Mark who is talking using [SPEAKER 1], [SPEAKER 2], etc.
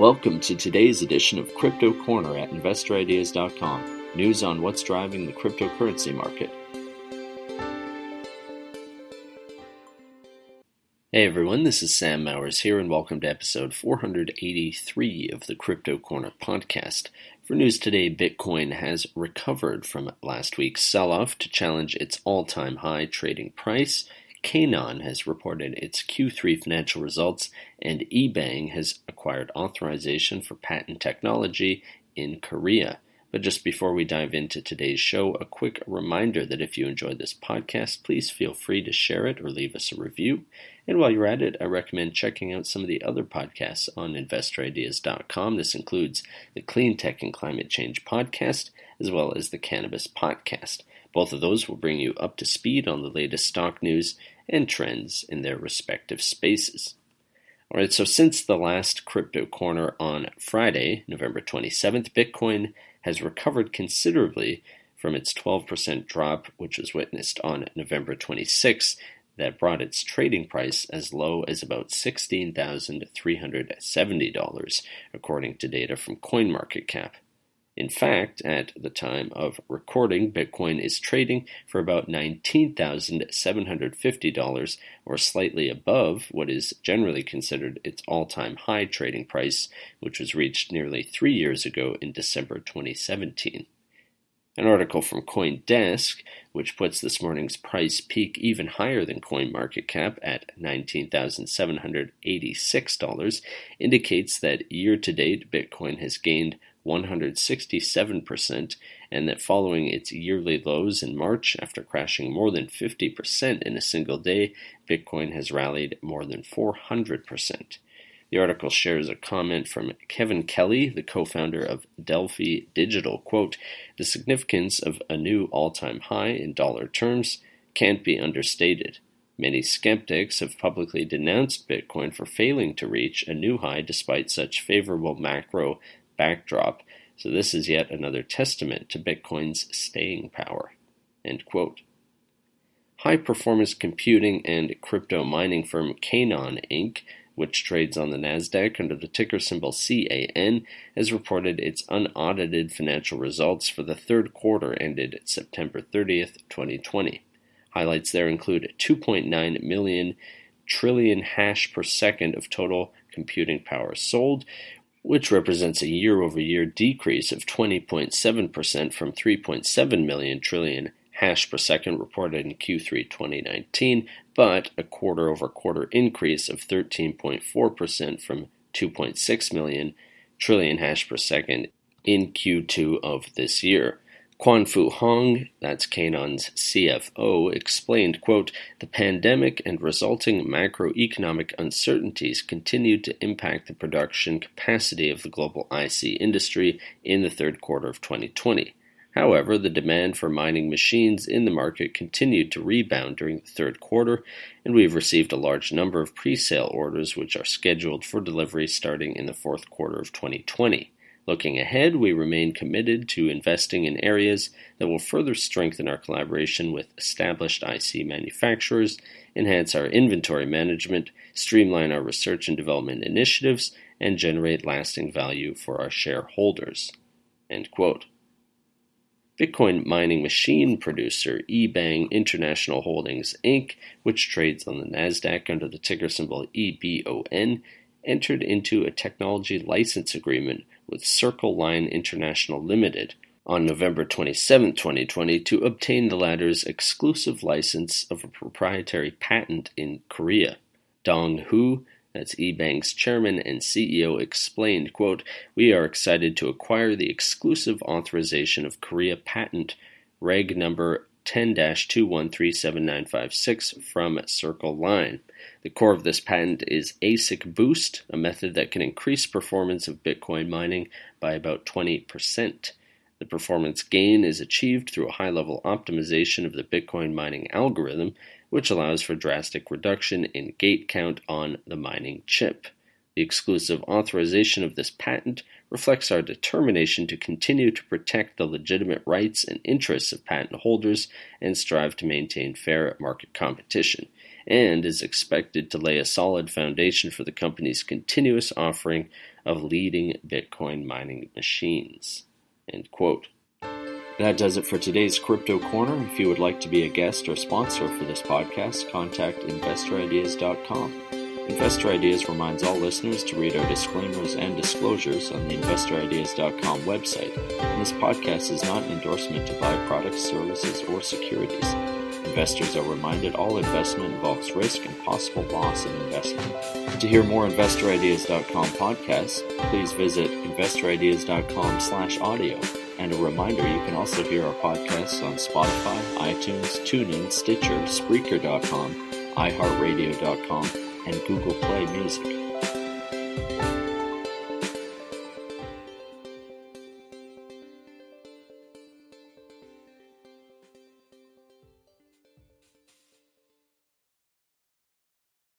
[SPEAKER 1] Welcome to today's edition of Crypto Corner at InvestorIdeas.com. News on what's driving the cryptocurrency market. Hey everyone, this is Sam Mowers here, and welcome to episode 483 of the Crypto Corner podcast. For news today, Bitcoin has recovered from last week's sell-off to challenge its all-time high trading price. Canaan has reported its Q3 financial results, and Ebang has acquired authorization for patent technology in Korea. But just before we dive into today's show, a quick reminder that if you enjoyed this podcast, please feel free to share it or leave us a review. And while you're at it, I recommend checking out some of the other podcasts on InvestorIdeas.com. This includes the Clean Tech and Climate Change podcast, as well as the Cannabis podcast. Both of those will bring you up to speed on the latest stock news and trends in their respective spaces. All right, so since the last Crypto Corner on Friday, November 27th, Bitcoin has recovered considerably from its 12% drop, which was witnessed on November 26th, that brought its trading price as low as about $16,370, according to data from CoinMarketCap. In fact, at the time of recording, Bitcoin is trading for about $19,750, or slightly above what is generally considered its all-time high trading price, which was reached nearly 3 years ago in December 2017. An article from CoinDesk, which puts this morning's price peak even higher than CoinMarketCap at $19,786, indicates that year-to-date Bitcoin has gained 167%, and that following its yearly lows in March, after crashing more than 50% in a single day, Bitcoin has rallied more than 400%. The article shares a comment from Kevin Kelly, the co-founder of Delphi Digital. Quote, "The significance of a new all-time high in dollar terms can't be understated. Many skeptics have publicly denounced Bitcoin for failing to reach a new high despite such favorable macro backdrop, so this is yet another testament to Bitcoin's staying power." End quote. High-performance computing and crypto mining firm Canaan, Inc., which trades on the Nasdaq under the ticker symbol CAN, has reported its unaudited financial results for the third quarter ended September 30th, 2020. Highlights there include 2.9 million trillion hash per second of total computing power sold, which represents a year-over-year decrease of 20.7% from 3.7 million trillion hash per second reported in Q3 2019, but a quarter-over-quarter increase of 13.4% from 2.6 million trillion hash per second in Q2 of this year. Quanfu Hong, that's Canaan's CFO, explained, quote, "The pandemic and resulting macroeconomic uncertainties continued to impact the production capacity of the global IC industry in the third quarter of 2020. However, the demand for mining machines in the market continued to rebound during the third quarter, and we've received a large number of pre-sale orders which are scheduled for delivery starting in the fourth quarter of 2020. Looking ahead, we remain committed to investing in areas that will further strengthen our collaboration with established IC manufacturers, enhance our inventory management, streamline our research and development initiatives, and generate lasting value for our shareholders." End quote. Bitcoin mining machine producer Ebang International Holdings, Inc., which trades on the NasDaq under the ticker symbol EBON, entered into a technology license agreement with Circle Line International Limited on November 27, 2020, to obtain the latter's exclusive license of a proprietary patent in Korea. Dong Hu, that's Ebang's chairman and CEO, explained, quote, "We are excited to acquire the exclusive authorization of Korea patent reg number 10-2137956 from Circle Line. The core of this patent is ASIC Boost, a method that can increase performance of Bitcoin mining by about 20%. The performance gain is achieved through a high-level optimization of the Bitcoin mining algorithm, which allows for drastic reduction in gate count on the mining chip. The exclusive authorization of this patent reflects our determination to continue to protect the legitimate rights and interests of patent holders and strive to maintain fair market competition, and is expected to lay a solid foundation for the company's continuous offering of leading Bitcoin mining machines. End quote. That does it for today's Crypto Corner. If you would like to be a guest or sponsor for this podcast, contact InvestorIdeas.com. Investor Ideas reminds all listeners to read our disclaimers and disclosures on the InvestorIdeas.com website, and this podcast is not an endorsement to buy products, services, or securities. Investors are reminded all investment involves risk and possible loss in investment. To hear more InvestorIdeas.com podcasts, please visit InvestorIdeas.com/audio. And a reminder, you can also hear our podcasts on Spotify, iTunes, TuneIn, Stitcher, Spreaker.com, iHeartRadio.com, and Google Play Music.